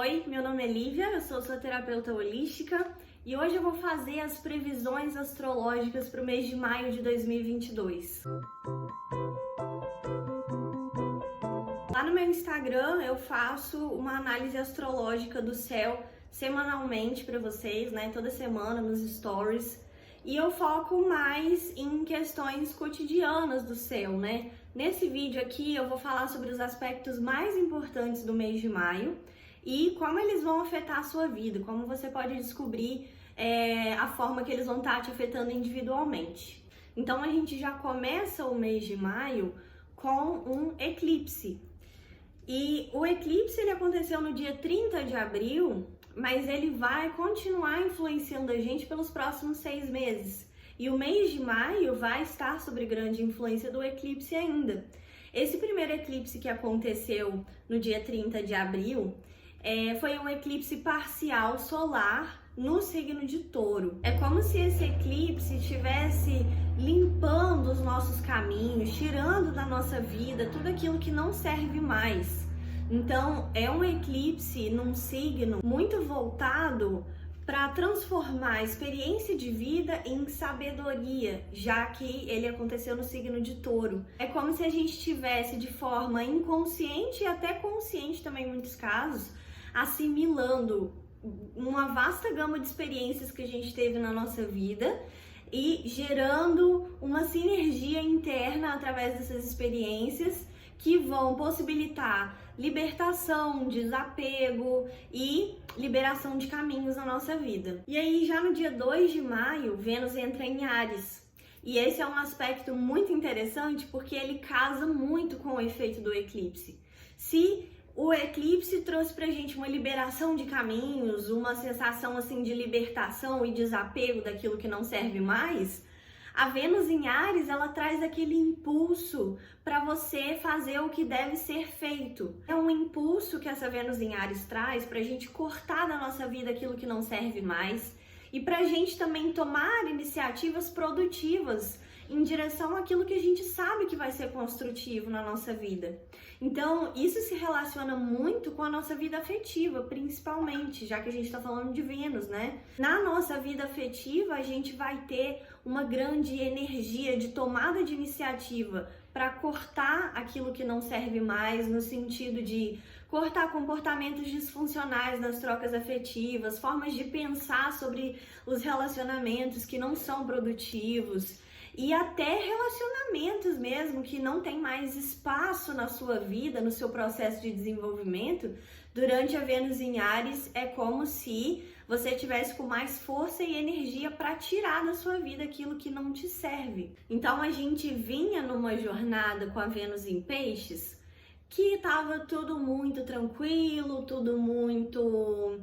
Oi, meu nome é Lívia, eu sou sua terapeuta holística e hoje eu vou fazer as previsões astrológicas para o mês de maio de 2022. Lá no meu Instagram eu faço uma análise astrológica do céu semanalmente para vocês, né? Toda semana nos stories. E eu foco mais em questões cotidianas do céu, né? Nesse vídeo aqui eu vou falar sobre os aspectos mais importantes do mês de maio e como eles vão afetar a sua vida, como você pode descobrir a forma que eles vão estar te afetando individualmente. Então a gente já começa o mês de maio com um eclipse. E o eclipse ele aconteceu no dia 30 de abril, mas ele vai continuar influenciando a gente pelos próximos 6 meses. E o mês de maio vai estar sob grande influência do eclipse ainda. Esse primeiro eclipse que aconteceu no dia 30 de abril foi um eclipse parcial solar no signo de Touro. É como se esse eclipse estivesse limpando os nossos caminhos, tirando da nossa vida tudo aquilo que não serve mais. Então, é um eclipse num signo muito voltado para transformar a experiência de vida em sabedoria, já que ele aconteceu no signo de Touro. É como se a gente estivesse de forma inconsciente e até consciente também em muitos casos, assimilando uma vasta gama de experiências que a gente teve na nossa vida e gerando uma sinergia interna através dessas experiências que vão possibilitar libertação, desapego e liberação de caminhos na nossa vida. E aí, já no dia 2 de maio, Vênus entra em Áries. E esse é um aspecto muito interessante porque ele casa muito com o efeito do eclipse. Se o eclipse trouxe pra gente uma liberação de caminhos, uma sensação assim de libertação e desapego daquilo que não serve mais, a Vênus em Áries, ela traz aquele impulso para você fazer o que deve ser feito. É um impulso que essa Vênus em Áries traz para a gente cortar da nossa vida aquilo que não serve mais e para a gente também tomar iniciativas produtivas em direção àquilo que a gente sabe que vai ser construtivo na nossa vida. Então, isso se relaciona muito com a nossa vida afetiva, principalmente, já que a gente está falando de Vênus, né? Na nossa vida afetiva, a gente vai ter uma grande energia de tomada de iniciativa para cortar aquilo que não serve mais, no sentido de cortar comportamentos disfuncionais nas trocas afetivas, formas de pensar sobre os relacionamentos que não são produtivos, e até relacionamentos mesmo que não tem mais espaço na sua vida, no seu processo de desenvolvimento. Durante a Vênus em Áries é como se você tivesse com mais força e energia para tirar da sua vida aquilo que não te serve. Então a gente vinha numa jornada com a Vênus em Peixes que estava tudo muito tranquilo, tudo muito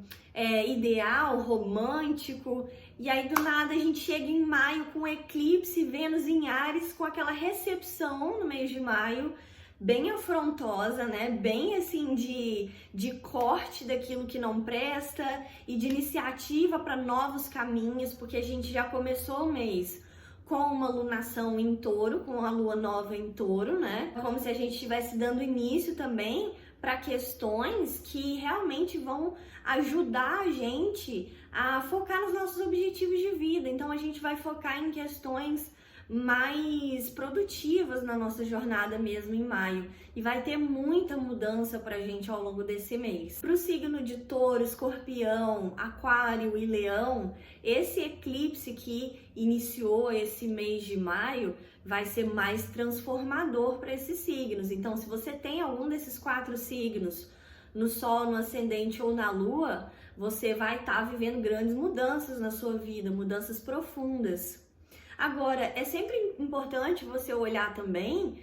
ideal, romântico, e aí do nada a gente chega em maio com eclipse, Vênus em Áries, com aquela recepção no mês de maio, bem afrontosa, né? Bem assim de corte daquilo que não presta e de iniciativa para novos caminhos, porque a gente já começou o mês com uma lunação em Touro, com a lua nova em Touro, né? Como se a gente estivesse dando início também para questões que realmente vão ajudar a gente a focar nos nossos objetivos de vida. Então a gente vai focar em questões mais produtivas na nossa jornada mesmo em maio, e vai ter muita mudança pra gente ao longo desse mês. Pro signo de Touro, Escorpião, Aquário e Leão, esse eclipse que iniciou esse mês de maio vai ser mais transformador para esses signos. Então, se você tem algum desses 4 signos no Sol, no Ascendente ou na Lua, você vai estar vivendo grandes mudanças na sua vida, mudanças profundas. Agora, é sempre importante você olhar também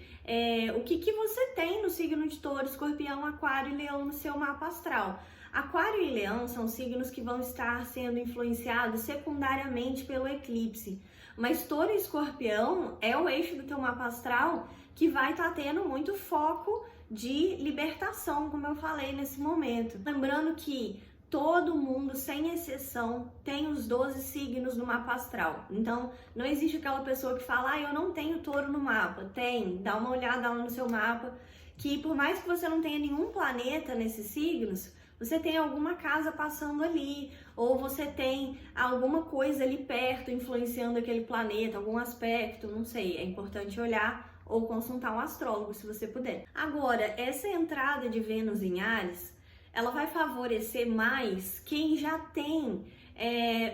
o que você tem no signo de Touro, Escorpião, Aquário e Leão no seu mapa astral. Aquário e Leão são signos que vão estar sendo influenciados secundariamente pelo eclipse, mas Touro e Escorpião é o eixo do teu mapa astral que vai estar tendo muito foco de libertação, como eu falei nesse momento. Lembrando que todo mundo, sem exceção, tem os 12 signos no mapa astral. Então, não existe aquela pessoa que fala, eu não tenho touro no mapa. Tem, dá uma olhada lá no seu mapa, que por mais que você não tenha nenhum planeta nesses signos, você tem alguma casa passando ali, ou você tem alguma coisa ali perto influenciando aquele planeta, algum aspecto, não sei, é importante olhar ou consultar um astrólogo se você puder. Agora, essa entrada de Vênus em Áries, ela vai favorecer mais quem já tem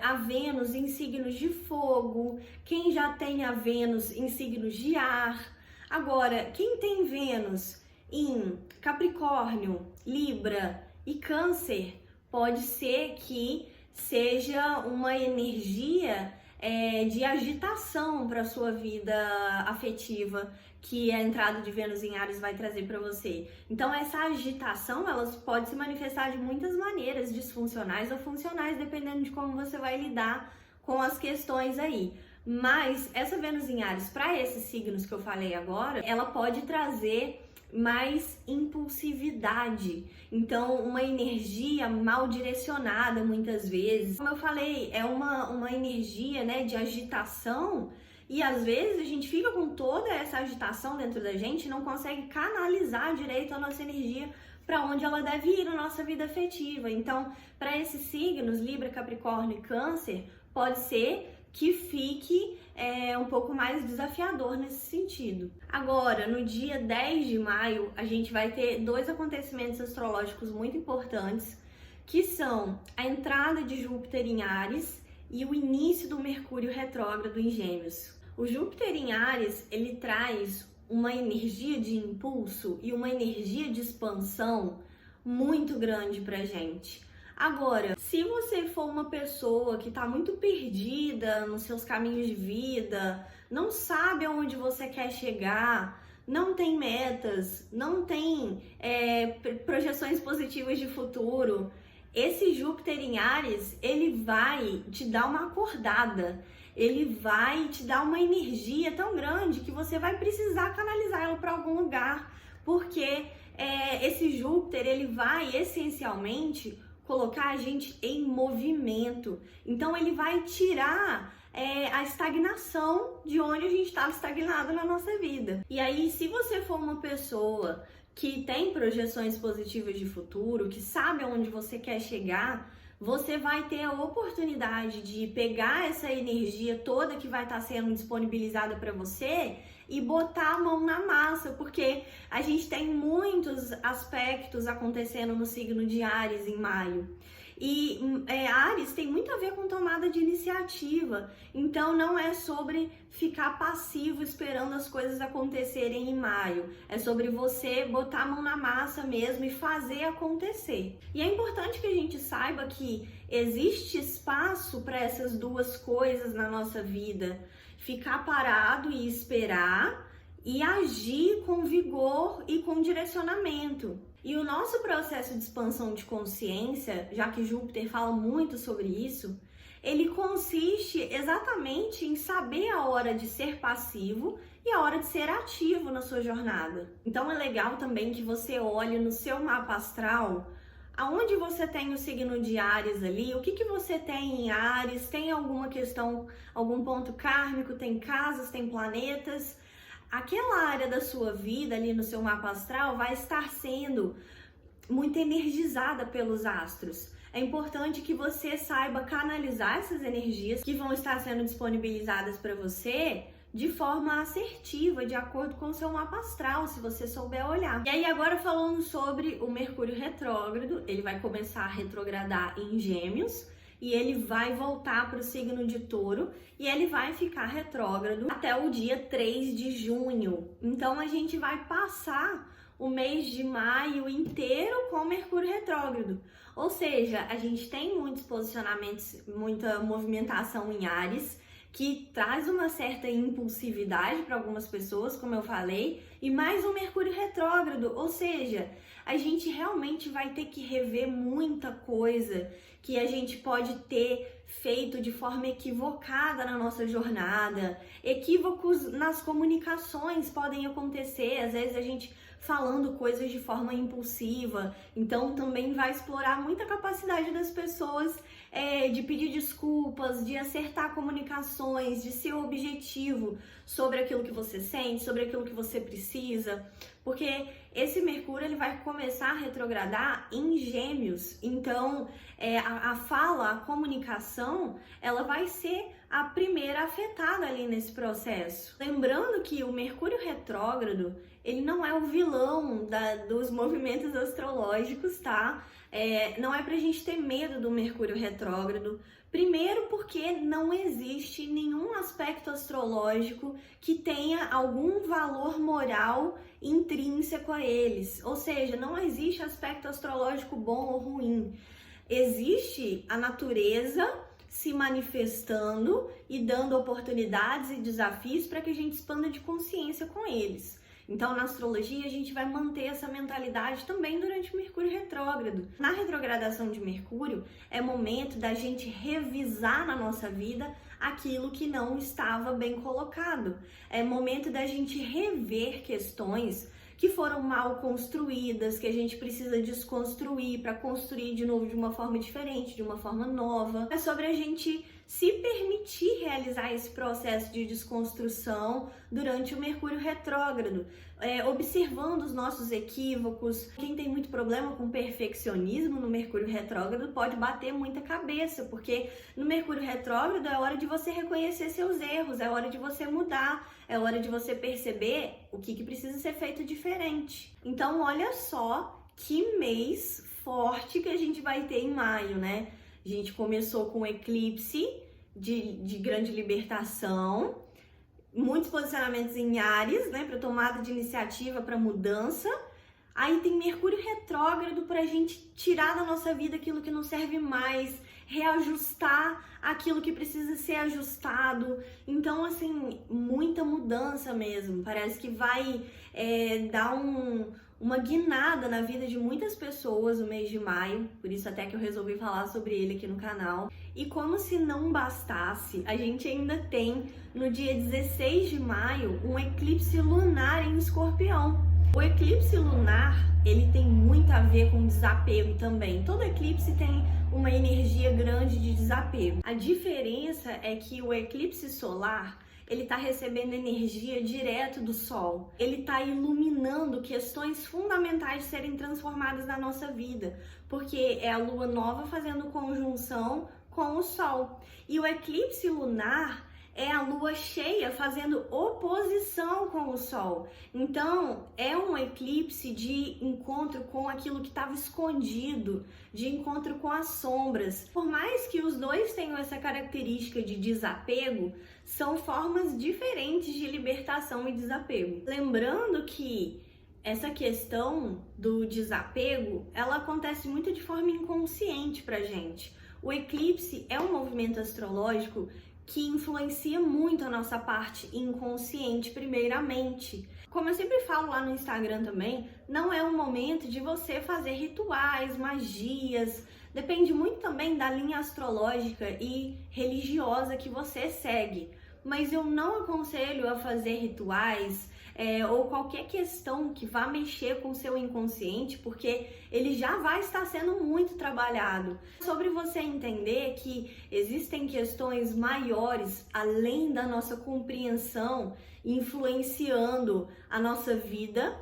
a Vênus em signos de fogo, quem já tem a Vênus em signos de ar. Agora, quem tem Vênus em Capricórnio, Libra e Câncer, pode ser que seja uma energia de agitação para a sua vida afetiva, que a entrada de Vênus em Áries vai trazer para você. Então, essa agitação, ela pode se manifestar de muitas maneiras, disfuncionais ou funcionais, dependendo de como você vai lidar com as questões aí. Mas essa Vênus em Áries, para esses signos que eu falei agora, ela pode trazer mais impulsividade, então uma energia mal direcionada muitas vezes. Como eu falei, é uma energia, né, de agitação, e às vezes a gente fica com toda essa agitação dentro da gente e não consegue canalizar direito a nossa energia para onde ela deve ir na nossa vida afetiva. Então, para esses signos, Libra, Capricórnio e Câncer, pode ser que fique um pouco mais desafiador nesse sentido. Agora, no dia 10 de maio, a gente vai ter dois acontecimentos astrológicos muito importantes, que são a entrada de Júpiter em Áries e o início do Mercúrio retrógrado em Gêmeos. O Júpiter em Áries, ele traz uma energia de impulso e uma energia de expansão muito grande pra gente. Agora, se você for uma pessoa que está muito perdida nos seus caminhos de vida, não sabe aonde você quer chegar, não tem metas, não tem projeções positivas de futuro, esse Júpiter em Áries, ele vai te dar uma acordada, ele vai te dar uma energia tão grande que você vai precisar canalizar ela para algum lugar, porque esse Júpiter, ele vai essencialmente colocar a gente em movimento. Então ele vai tirar a estagnação de onde a gente estava estagnado na nossa vida. E aí, se você for uma pessoa que tem projeções positivas de futuro, que sabe aonde você quer chegar, você vai ter a oportunidade de pegar essa energia toda que vai estar sendo disponibilizada para você e botar a mão na massa, porque a gente tem muitos aspectos acontecendo no signo de Áries em maio. E Áries tem muito a ver com tomada de iniciativa, então não é sobre ficar passivo esperando as coisas acontecerem em maio, é sobre você botar a mão na massa mesmo e fazer acontecer. E é importante que a gente saiba que existe espaço para essas duas coisas na nossa vida, ficar parado e esperar e agir com vigor e com direcionamento. E o nosso processo de expansão de consciência, já que Júpiter fala muito sobre isso, ele consiste exatamente em saber a hora de ser passivo e a hora de ser ativo na sua jornada. Então é legal também que você olhe no seu mapa astral aonde você tem o signo de Áries ali, o que você tem em Áries, tem alguma questão, algum ponto kármico, tem casas, tem planetas. Aquela área da sua vida ali no seu mapa astral vai estar sendo muito energizada pelos astros. É importante que você saiba canalizar essas energias que vão estar sendo disponibilizadas para você de forma assertiva, de acordo com o seu mapa astral, se você souber olhar. E aí agora falando sobre o Mercúrio retrógrado, ele vai começar a retrogradar em Gêmeos, e ele vai voltar para o signo de Touro e ele vai ficar retrógrado até o dia 3 de junho. Então a gente vai passar o mês de maio inteiro com Mercúrio retrógrado. Ou seja, a gente tem muitos posicionamentos, muita movimentação em Áries, que traz uma certa impulsividade para algumas pessoas, como eu falei, e mais um Mercúrio retrógrado, ou seja, a gente realmente vai ter que rever muita coisa que a gente pode ter feito de forma equivocada na nossa jornada. Equívocos nas comunicações podem acontecer, às vezes a gente falando coisas de forma impulsiva, então também vai explorar muita capacidade das pessoas de pedir desculpas, de acertar comunicações, de ser objetivo sobre aquilo que você sente, sobre aquilo que você precisa, porque esse Mercúrio ele vai começar a retrogradar em Gêmeos, então a fala, a comunicação, ela vai ser a primeira afetada ali nesse processo. Lembrando que o Mercúrio retrógrado, ele não é o vilão dos movimentos astrológicos, tá? Não é pra gente ter medo do Mercúrio retrógrado. Primeiro porque não existe nenhum aspecto astrológico que tenha algum valor moral intrínseco a eles. Ou seja, não existe aspecto astrológico bom ou ruim. Existe a natureza se manifestando e dando oportunidades e desafios para que a gente expanda de consciência com eles. Então, na astrologia, a gente vai manter essa mentalidade também durante o Mercúrio retrógrado. Na retrogradação de Mercúrio, é momento da gente revisar na nossa vida aquilo que não estava bem colocado. É momento da gente rever questões que foram mal construídas, que a gente precisa desconstruir para construir de novo de uma forma diferente, de uma forma nova. É sobre a gente se permitir realizar esse processo de desconstrução durante o Mercúrio retrógrado, observando os nossos equívocos. Quem tem muito problema com perfeccionismo no Mercúrio retrógrado pode bater muita cabeça, porque no Mercúrio retrógrado é hora de você reconhecer seus erros, é hora de você mudar, é hora de você perceber o que precisa ser feito diferente. Então, olha só que mês forte que a gente vai ter em maio, né? A gente começou com um eclipse de grande libertação, muitos posicionamentos em Áries, né, para tomada de iniciativa, para mudança. Aí tem Mercúrio retrógrado para a gente tirar da nossa vida aquilo que não serve mais, reajustar aquilo que precisa ser ajustado. Então, assim, muita mudança mesmo. Parece que vai dar uma guinada na vida de muitas pessoas no mês de maio, por isso até que eu resolvi falar sobre ele aqui no canal. E como se não bastasse, a gente ainda tem no dia 16 de maio um eclipse lunar em Escorpião. O eclipse lunar, ele tem muito a ver com desapego também. Todo eclipse tem uma energia grande de desapego. A diferença é que o eclipse solar, ele está recebendo energia direto do Sol. Ele está iluminando questões fundamentais de serem transformadas na nossa vida, porque é a Lua nova fazendo conjunção com o Sol. E o eclipse lunar é a Lua cheia fazendo oposição com o Sol. Então, é um eclipse de encontro com aquilo que estava escondido, de encontro com as sombras. Por mais que os dois tenham essa característica de desapego, são formas diferentes de libertação e desapego. Lembrando que essa questão do desapego, ela acontece muito de forma inconsciente pra gente. O eclipse é um movimento astrológico que influencia muito a nossa parte inconsciente, primeiramente. Como eu sempre falo lá no Instagram também, não é um momento de você fazer rituais, magias. Depende muito também da linha astrológica e religiosa que você segue. Mas eu não aconselho a fazer rituais ou qualquer questão que vá mexer com o seu inconsciente, porque ele já vai estar sendo muito trabalhado. Sobre você entender que existem questões maiores, além da nossa compreensão, influenciando a nossa vida,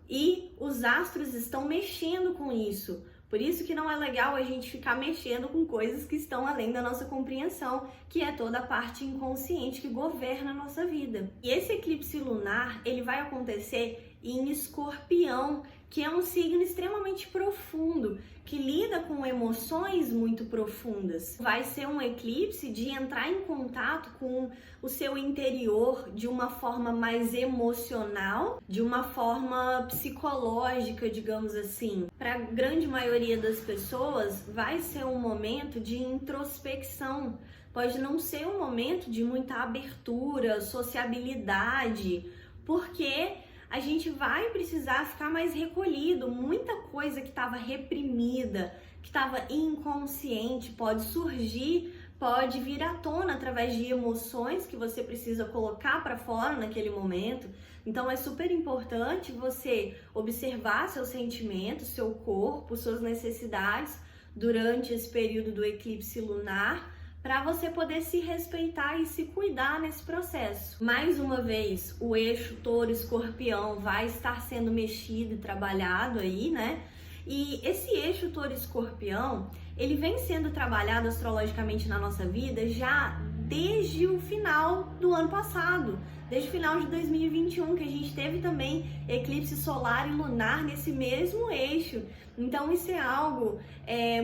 e os astros estão mexendo com isso. Por isso que não é legal a gente ficar mexendo com coisas que estão além da nossa compreensão, que é toda a parte inconsciente que governa a nossa vida. E esse eclipse lunar, ele vai acontecer em Escorpião, que é um signo extremamente profundo, que lida com emoções muito profundas. Vai ser um eclipse de entrar em contato com o seu interior de uma forma mais emocional, de uma forma psicológica, digamos assim. Para a grande maioria das pessoas, vai ser um momento de introspecção. Pode não ser um momento de muita abertura, sociabilidade, porque a gente vai precisar ficar mais recolhido. Muita coisa que estava reprimida, que estava inconsciente, pode surgir, pode vir à tona através de emoções que você precisa colocar para fora naquele momento. Então é super importante você observar seus sentimentos, seu corpo, suas necessidades durante esse período do eclipse lunar, para você poder se respeitar e se cuidar nesse processo. Mais uma vez, o eixo Touro-Escorpião vai estar sendo mexido e trabalhado aí, né? E esse eixo Touro-Escorpião, ele vem sendo trabalhado astrologicamente na nossa vida já desde o final do ano passado, desde o final de 2021, que a gente teve também eclipse solar e lunar nesse mesmo eixo. Então isso é algo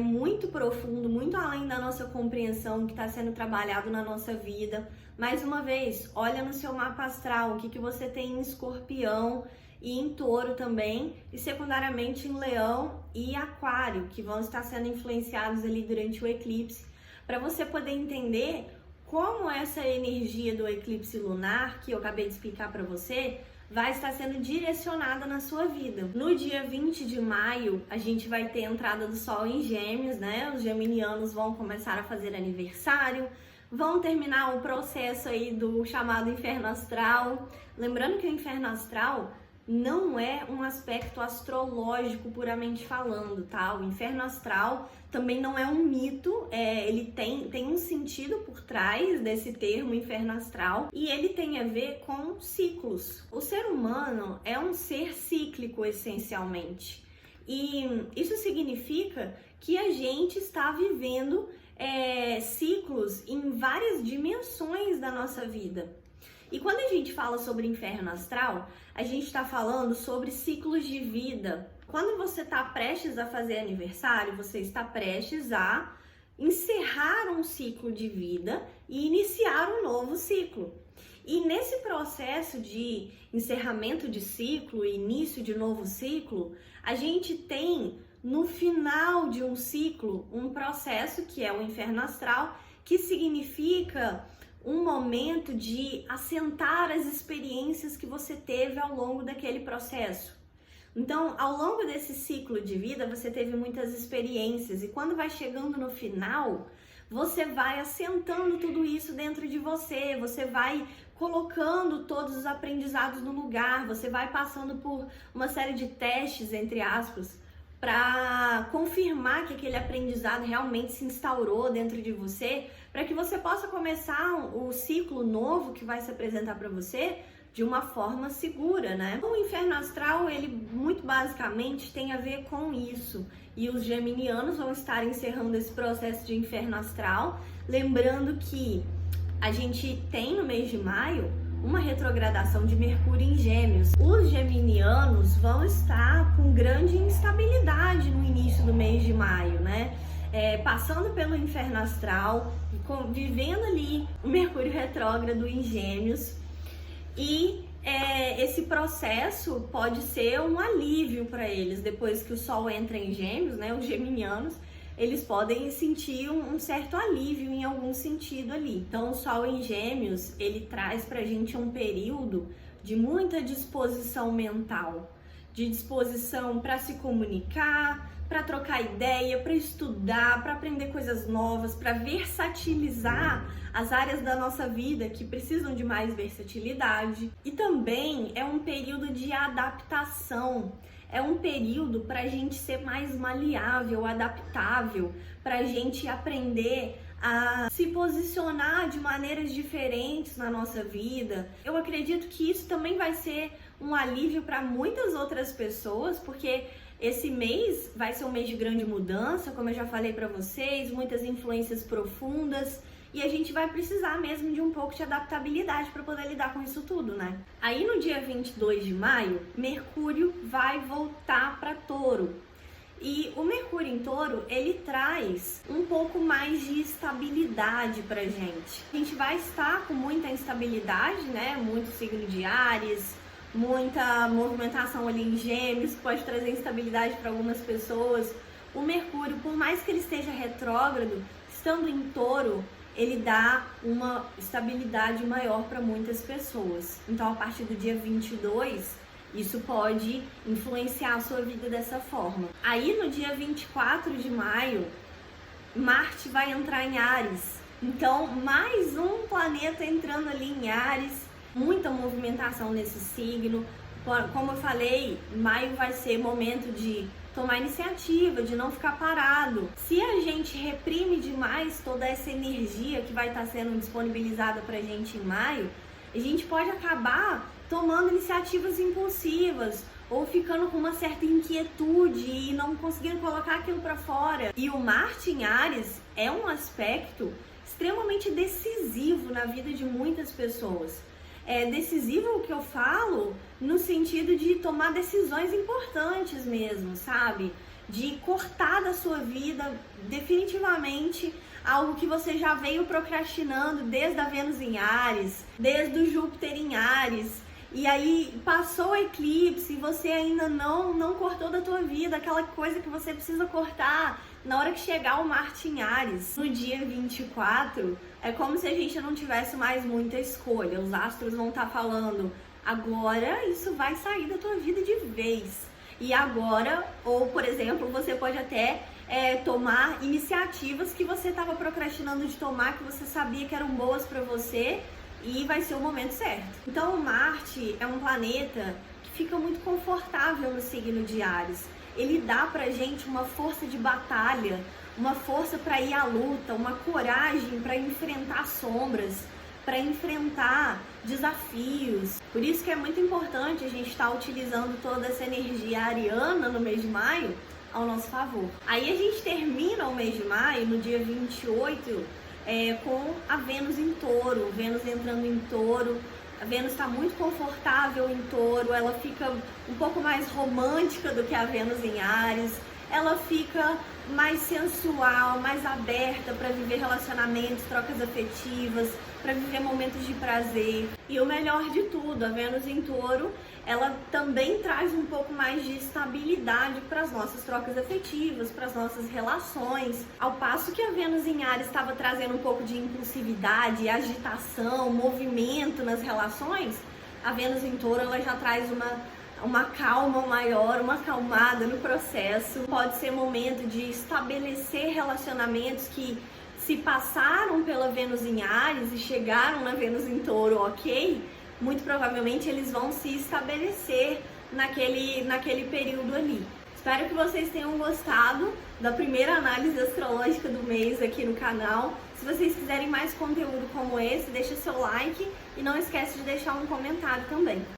muito profundo, muito além da nossa compreensão, que está sendo trabalhado na nossa vida. Mais uma vez, olha no seu mapa astral, o que você tem em Escorpião e em Touro também, e secundariamente em Leão e Aquário, que vão estar sendo influenciados ali durante o eclipse, para você poder entender como essa energia do eclipse lunar, que eu acabei de explicar para você, vai estar sendo direcionada na sua vida. No dia 20 de maio, a gente vai ter a entrada do Sol em Gêmeos, né? Os geminianos vão começar a fazer aniversário, vão terminar o processo aí do chamado inferno astral. Lembrando que o inferno astral não é um aspecto astrológico puramente falando, tá? O inferno astral também não é um mito, ele tem um sentido por trás desse termo inferno astral, e ele tem a ver com ciclos. O ser humano é um ser cíclico essencialmente, e isso significa que a gente está vivendo ciclos em várias dimensões da nossa vida. E quando a gente fala sobre inferno astral, a gente está falando sobre ciclos de vida. Quando você está prestes a fazer aniversário, você está prestes a encerrar um ciclo de vida e iniciar um novo ciclo. E nesse processo de encerramento de ciclo e início de novo ciclo, a gente tem no final de um ciclo um processo que é o inferno astral, que significa um momento de assentar as experiências que você teve ao longo daquele processo. Então, ao longo desse ciclo de vida, você teve muitas experiências, e quando vai chegando no final, você vai assentando tudo isso dentro de você, você vai colocando todos os aprendizados no lugar, você vai passando por uma série de testes, entre aspas, para confirmar que aquele aprendizado realmente se instaurou dentro de você, para que você possa começar o ciclo novo que vai se apresentar para você de uma forma segura, né? O inferno astral, ele muito basicamente tem a ver com isso. E os geminianos vão estar encerrando esse processo de inferno astral, lembrando que a gente tem no mês de maio uma retrogradação de Mercúrio em Gêmeos. Os geminianos vão estar com grande instabilidade no início do mês de maio, né? Passando pelo inferno astral, vivendo ali o Mercúrio retrógrado em Gêmeos, e esse processo pode ser um alívio para eles. Depois que o Sol entra em Gêmeos, né, os geminianos, eles podem sentir um certo alívio em algum sentido ali. Então o Sol em Gêmeos, ele traz pra gente um período de muita disposição mental, de disposição para se comunicar, para trocar ideia, para estudar, para aprender coisas novas, para versatilizar as áreas da nossa vida que precisam de mais versatilidade. E também é um período de adaptação. É um período para a gente ser mais maleável, adaptável, para a gente aprender a se posicionar de maneiras diferentes na nossa vida. Eu acredito que isso também vai ser um alívio para muitas outras pessoas, porque esse mês vai ser um mês de grande mudança, como eu já falei para vocês, muitas influências profundas. E a gente vai precisar mesmo de um pouco de adaptabilidade para poder lidar com isso tudo, né? Aí no dia 22 de maio, Mercúrio vai voltar para Touro. E o Mercúrio em Touro, ele traz um pouco mais de estabilidade pra gente. A gente vai estar com muita instabilidade, né? Muito signo de Áries, muita movimentação ali em Gêmeos, que pode trazer instabilidade para algumas pessoas. O Mercúrio, por mais que ele esteja retrógrado, estando em Touro, ele dá uma estabilidade maior para muitas pessoas. Então, a partir do dia 22, isso pode influenciar a sua vida dessa forma. Aí, no dia 24 de maio, Marte vai entrar em Áries. Então, mais um planeta entrando ali em Áries, muita movimentação nesse signo. Como eu falei, maio vai ser momento de tomar iniciativa, de não ficar parado. Se a gente reprime demais toda essa energia que vai estar sendo disponibilizada pra gente em maio, a gente pode acabar tomando iniciativas impulsivas ou ficando com uma certa inquietude e não conseguindo colocar aquilo para fora. E o Marte em Áries é um aspecto extremamente decisivo na vida de muitas pessoas. É decisivo o que eu falo no sentido de tomar decisões importantes mesmo, sabe? De cortar da sua vida definitivamente algo que você já veio procrastinando desde a Vênus em Áries, desde o Júpiter em Áries. E aí passou o eclipse e você ainda não cortou da tua vida aquela coisa que você precisa cortar na hora que chegar o Marte em Áries. No dia 24, é como se a gente não tivesse mais muita escolha. Os astros vão estar falando, agora isso vai sair da tua vida de vez. E agora, ou por exemplo, você pode até tomar iniciativas que você estava procrastinando de tomar, que você sabia que eram boas para você, e vai ser o momento certo. Então o Marte é um planeta que fica muito confortável no signo de Áries. Ele dá pra gente uma força de batalha, uma força para ir à luta, uma coragem para enfrentar sombras, para enfrentar desafios. Por isso que é muito importante a gente estar utilizando toda essa energia ariana no mês de maio ao nosso favor. Aí a gente termina o mês de maio, no dia 28, com a Vênus em Touro, Vênus entrando em Touro. A Vênus está muito confortável em Touro, ela fica um pouco mais romântica do que a Vênus em Áries, ela fica mais sensual, mais aberta para viver relacionamentos, trocas afetivas, para viver momentos de prazer. E o melhor de tudo, a Vênus em Touro, ela também traz um pouco mais de estabilidade para as nossas trocas afetivas, para as nossas relações. Ao passo que a Vênus em Áries estava trazendo um pouco de impulsividade, agitação, movimento nas relações, a Vênus em Touro ela já traz uma calma maior, uma acalmada no processo. Pode ser momento de estabelecer relacionamentos que se passaram pela Vênus em Áries e chegaram na Vênus em Touro, ok? Muito provavelmente eles vão se estabelecer naquele período ali. Espero que vocês tenham gostado da primeira análise astrológica do mês aqui no canal. Se vocês quiserem mais conteúdo como esse, deixa seu like e não esquece de deixar um comentário também.